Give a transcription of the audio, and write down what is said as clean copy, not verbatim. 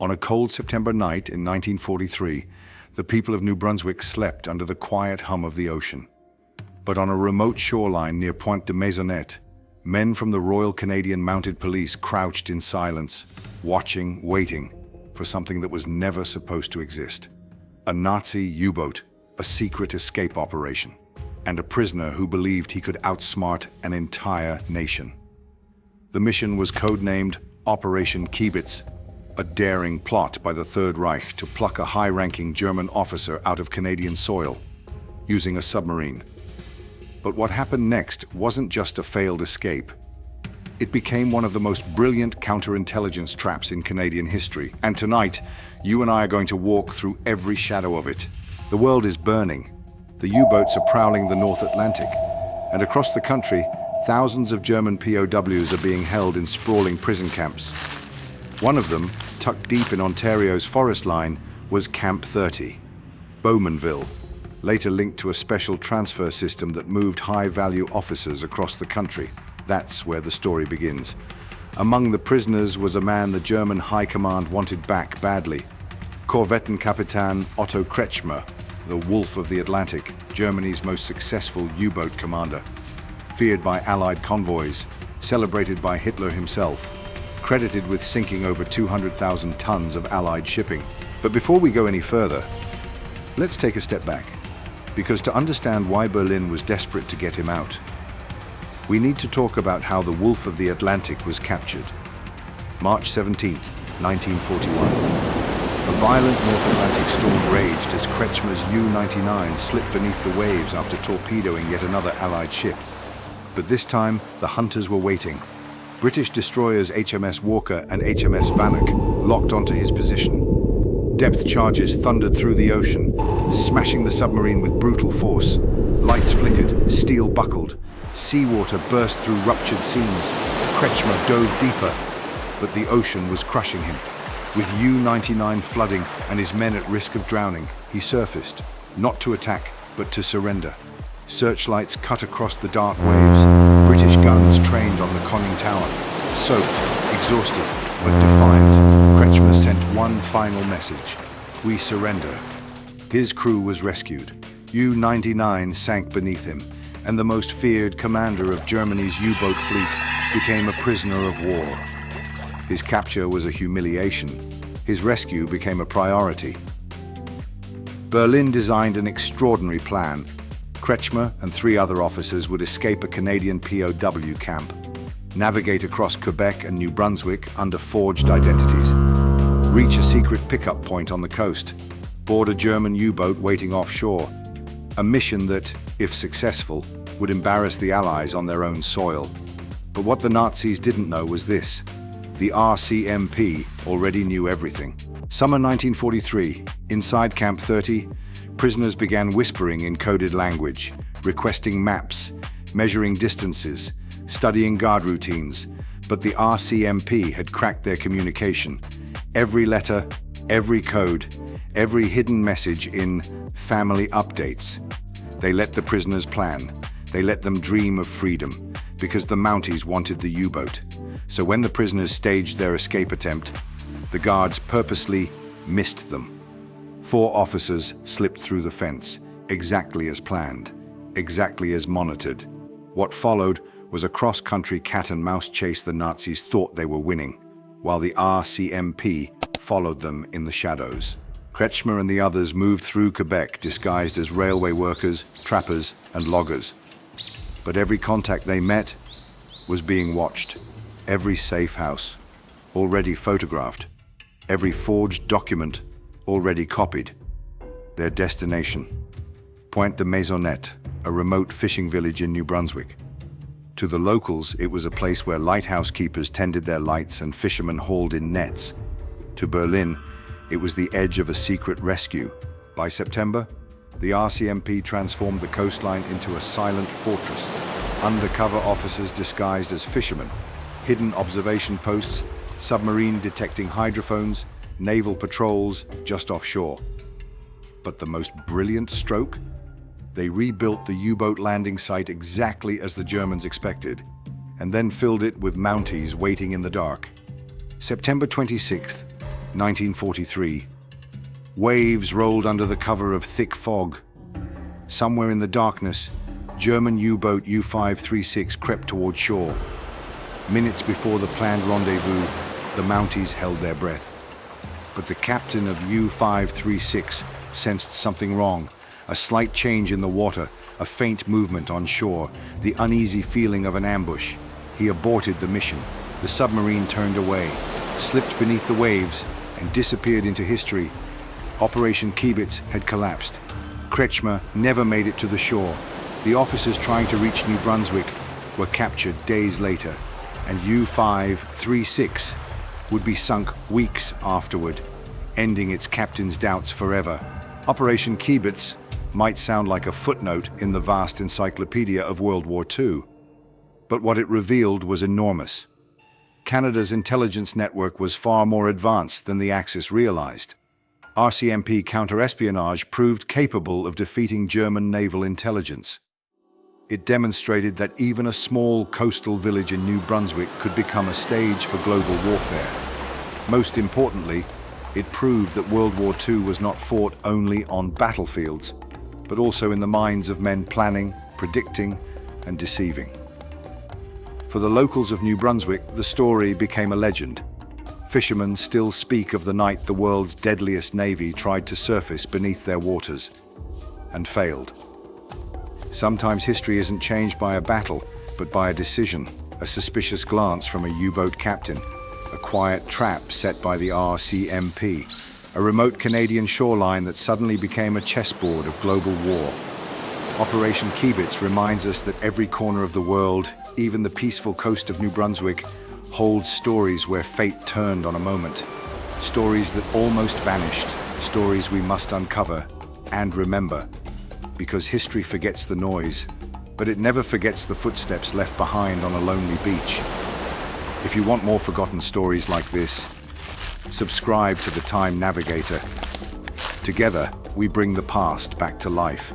On a cold September night in 1943, the people of New Brunswick slept under the quiet hum of the ocean. But on a remote shoreline near Pointe de Maisonnette, men from the Royal Canadian Mounted Police crouched in silence, watching, waiting for something that was never supposed to exist. A Nazi U-boat, a secret escape operation, and a prisoner who believed he could outsmart an entire nation. The mission was codenamed Operation Kiebitz, a daring plot by the Third Reich to pluck a high-ranking German officer out of Canadian soil, using a submarine. But what happened next wasn't just a failed escape. It became one of the most brilliant counterintelligence traps in Canadian history. And tonight, you and I are going to walk through every shadow of it. The world is burning. The U-boats are prowling the North Atlantic. And across the country, thousands of German POWs are being held in sprawling prison camps. One of them, tucked deep in Ontario's forest line, was Camp 30, Bowmanville, later linked to a special transfer system that moved high-value officers across the country. That's where the story begins. Among the prisoners was a man the German High Command wanted back badly, Korvettenkapitän Otto Kretschmer, the Wolf of the Atlantic, Germany's most successful U-boat commander. Feared by Allied convoys, celebrated by Hitler himself, credited with sinking over 200,000 tons of Allied shipping. But before we go any further, let's take a step back, because to understand why Berlin was desperate to get him out, we need to talk about how the Wolf of the Atlantic was captured. March 17, 1941. A violent North Atlantic storm raged as Kretschmer's U-99 slipped beneath the waves after torpedoing yet another Allied ship. But this time, the hunters were waiting. British destroyers HMS Walker and HMS Vannock locked onto his position. Depth charges thundered through the ocean, smashing the submarine with brutal force. Lights flickered, steel buckled. Seawater burst through ruptured seams. Kretschmer dove deeper, but the ocean was crushing him. With U-99 flooding and his men at risk of drowning, he surfaced, not to attack, but to surrender. Searchlights cut across the dark waves. British guns trained on the conning tower. Soaked, exhausted, but defiant, Kretschmer sent one final message: "We surrender." His crew was rescued. U-99 sank beneath him, and the most feared commander of Germany's U-boat fleet became a prisoner of war. His capture was a humiliation. His rescue became a priority. Berlin designed an extraordinary plan. Kretschmer and 3 other officers would escape a Canadian POW camp, navigate across Quebec and New Brunswick under forged identities, reach a secret pickup point on the coast, board a German U-boat waiting offshore. A mission that, if successful, would embarrass the Allies on their own soil. But what the Nazis didn't know was this: the RCMP already knew everything. Summer 1943, inside Camp 30, prisoners began whispering in coded language, requesting maps, measuring distances, studying guard routines. But the RCMP had cracked their communication. Every letter, every code, every hidden message in family updates. They let the prisoners plan. They let them dream of freedom, because the Mounties wanted the U-boat. So when the prisoners staged their escape attempt, the guards purposely missed them. 4 officers slipped through the fence, exactly as planned, exactly as monitored. What followed was a cross-country cat-and-mouse chase the Nazis thought they were winning, while the RCMP followed them in the shadows. Kretschmer and the others moved through Quebec disguised as railway workers, trappers, and loggers. But every contact they met was being watched. Every safe house, already photographed. Every forged document, already copied. Their destination: Pointe de Maisonnette, a remote fishing village in New Brunswick. To the locals, it was a place where lighthouse keepers tended their lights and fishermen hauled in nets. To Berlin, it was the edge of a secret rescue. By September, the RCMP transformed the coastline into a silent fortress. Undercover officers disguised as fishermen, hidden observation posts, submarine detecting hydrophones, naval patrols just offshore. But the most brilliant stroke? They rebuilt the U-boat landing site exactly as the Germans expected, and then filled it with Mounties waiting in the dark. September 26th, 1943. Waves rolled under the cover of thick fog. Somewhere in the darkness, German U-boat U-536 crept toward shore. Minutes before the planned rendezvous, the Mounties held their breath. But the captain of U-536 sensed something wrong. A slight change in the water, a faint movement on shore, the uneasy feeling of an ambush. He aborted the mission. The submarine turned away, slipped beneath the waves, and disappeared into history. Operation Kiebitz had collapsed. Kretschmer never made it to the shore. The officers trying to reach New Brunswick were captured days later, and U-536 would be sunk weeks afterward, ending its captain's doubts forever. Operation Kiebitz might sound like a footnote in the vast encyclopedia of World War II, but what it revealed was enormous. Canada's intelligence network was far more advanced than the Axis realized. RCMP counterespionage proved capable of defeating German naval intelligence. It demonstrated that even a small coastal village in New Brunswick could become a stage for global warfare. Most importantly, it proved that World War II was not fought only on battlefields, but also in the minds of men planning, predicting, and deceiving. For the locals of New Brunswick, the story became a legend. Fishermen still speak of the night the world's deadliest navy tried to surface beneath their waters and failed. Sometimes history isn't changed by a battle, but by a decision, a suspicious glance from a U-boat captain, a quiet trap set by the RCMP, a remote Canadian shoreline that suddenly became a chessboard of global war. Operation Kiebitz reminds us that every corner of the world, even the peaceful coast of New Brunswick, holds stories where fate turned on a moment. Stories that almost vanished, stories we must uncover and remember. Because history forgets the noise, but it never forgets the footsteps left behind on a lonely beach. If you want more forgotten stories like this, subscribe to the Time Navigator. Together, we bring the past back to life.